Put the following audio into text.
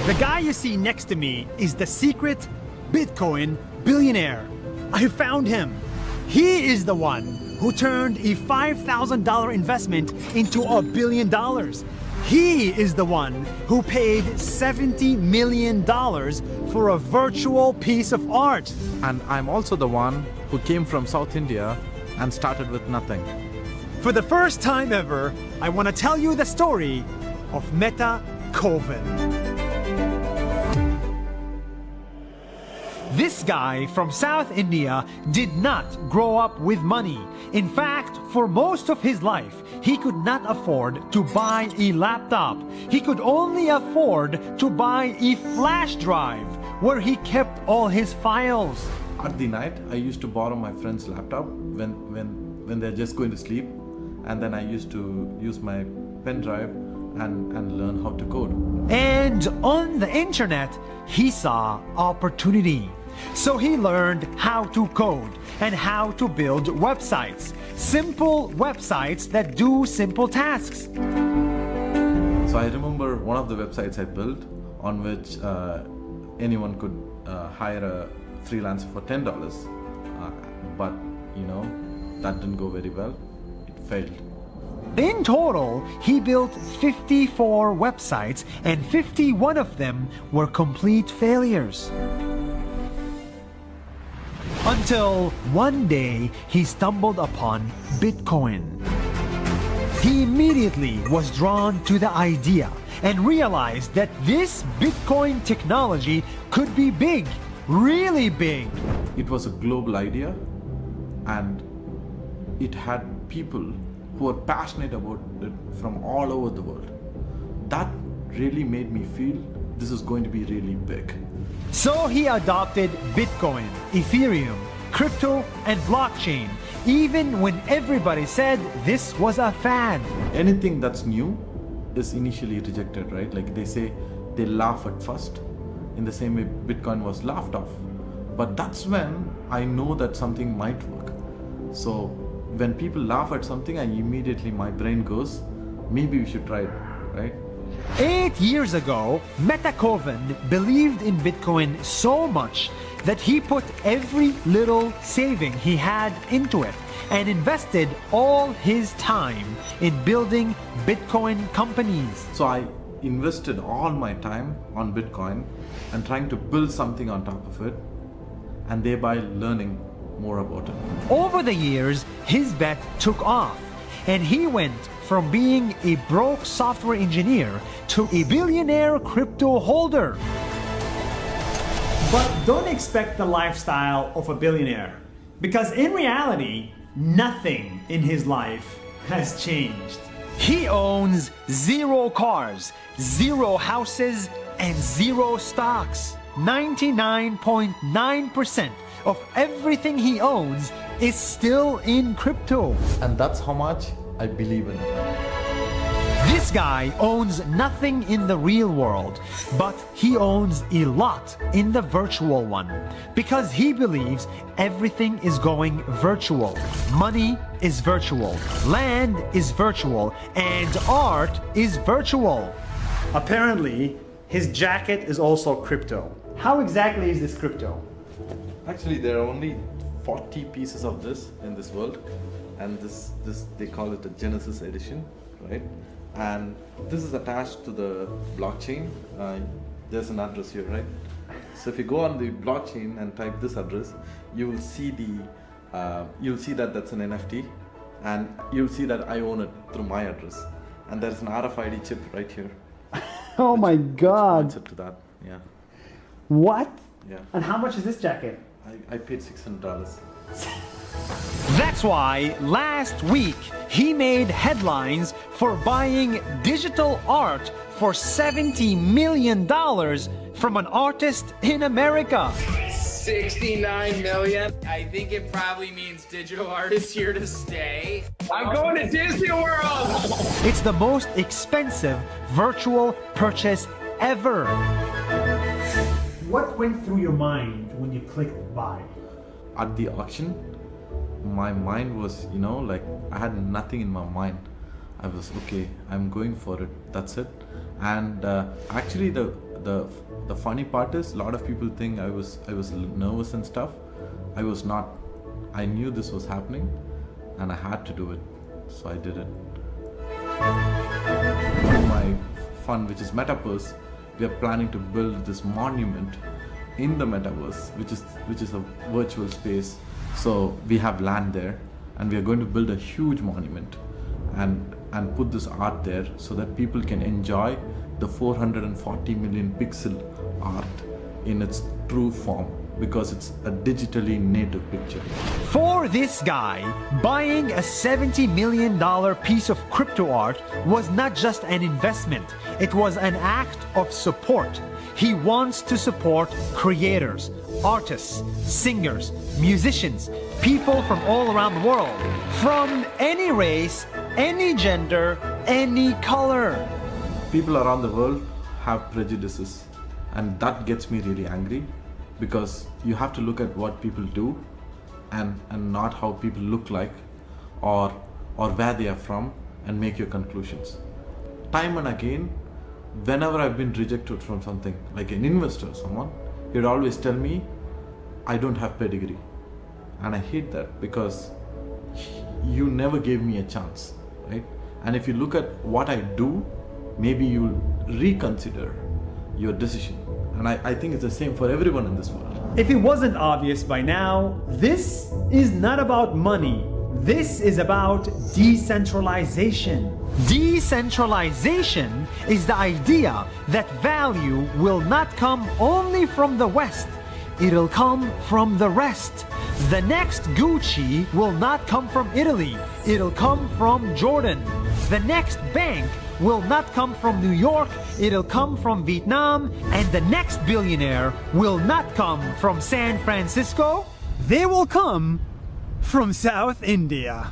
The guy you see next to me is the secret Bitcoin billionaire. I found him. He is the one who turned a $5,000 investment into $1 billion. He is the one who paid $70 million for a virtual piece of art. And I'm also the one who came from South India and started with nothing. For the first time ever, I want to tell you the story of Meta Kovan. This guy from South India did not grow up with money. In fact, for most of his life, he could not afford to buy a laptop. He could only afford to buy a flash drive where he kept all his files. At the night, I used to borrow my friend's laptop when they're just going to sleep, and then I used to use my pen drive and learn how to code. And on the internet, he saw opportunity. So he learned how to code and how to build websites. Simple websites that do simple tasks. So I remember one of the websites I built on which anyone could hire a freelancer for $10. But that didn't go very well. It failed. In total, he built 54 websites and 51 of them were complete failures. Until one day, he stumbled upon Bitcoin. He immediately was drawn to the idea and realized that this Bitcoin technology could be big, really big. It was a global idea, and it had people who were passionate about it from all over the world. That really made me feel this is going to be really big. So he adopted Bitcoin, Ethereum, crypto, and blockchain, even when everybody said this was a fad. Anything that's new is initially rejected, right? Like they say, they laugh at first. In the same way, Bitcoin was laughed off. But that's when I know that something might work. So when people laugh at something, my brain goes, maybe we should try it, right? 8 years ago, Meta Kovan believed in Bitcoin so much that he put every little saving he had into it and invested all his time in building Bitcoin companies. So I invested all my time on Bitcoin and trying to build something on top of it, and thereby learning more about it. Over the years, his bet took off, and he went from being a broke software engineer to a billionaire crypto holder. But don't expect the lifestyle of a billionaire, because in reality, nothing in his life has changed. He owns 0 cars, 0 houses, and 0 stocks. 99.9% of everything he owns is still in crypto. And that's how much I believe in it. This guy owns nothing in the real world, but he owns a lot in the virtual one, because he believes everything is going virtual. Money is virtual, land is virtual, and art is virtual. Apparently, his jacket is also crypto. How exactly is this crypto? Actually, there are only 40 pieces of this in this world, and this they call it a Genesis edition, right? And this is attached to the blockchain. There's an address here, right? So if you go on the blockchain and type this address, you will see that that's an NFT, and you'll see that I own it through my address. And there's an RFID chip right here. Oh my God! Which points it to that, yeah. What? Yeah. And how much is this jacket? I paid $600. That's why last week he made headlines for buying digital art for $70 million from an artist in America. 69 million. I think it probably means digital art is here to stay. I'm going to Disney World. It's the most expensive virtual purchase ever. What went through your mind when you clicked buy? At the auction, my mind was, like I had nothing in my mind. I was okay. I'm going for it. That's it. And actually, the funny part is, a lot of people think I was nervous and stuff. I was not. I knew this was happening, and I had to do it, so I did it. My fund, which is Metaverse, we are planning to build this monument in the Metaverse, which is a virtual space. So we have land there, and we are going to build a huge monument and put this art there so that people can enjoy the 440 million pixel art in its true form, because it's a digitally native picture. For this guy, buying a $70 million piece of crypto art was not just an investment, it was an act of support. He wants to support creators, artists, singers, musicians, people from all around the world, from any race, any gender, any color. People around the world have prejudices, and that gets me really angry, because you have to look at what people do and not how people look like or where they are from, and make your conclusions. Time and again, whenever I've been rejected from something, like an investor or someone, he'd always tell me I don't have pedigree. And I hate that, because you never gave me a chance, right? And if you look at what I do, maybe you'll reconsider your decision. And I think it's the same for everyone in this world. If it wasn't obvious by now, this is not about money. This is about decentralization. Decentralization is the idea that value will not come only from the West. It'll come from the rest. The next Gucci will not come from Italy. It'll come from Jordan. The next bank will not come from New York, it'll come from Vietnam, and the next billionaire will not come from San Francisco, they will come from South India.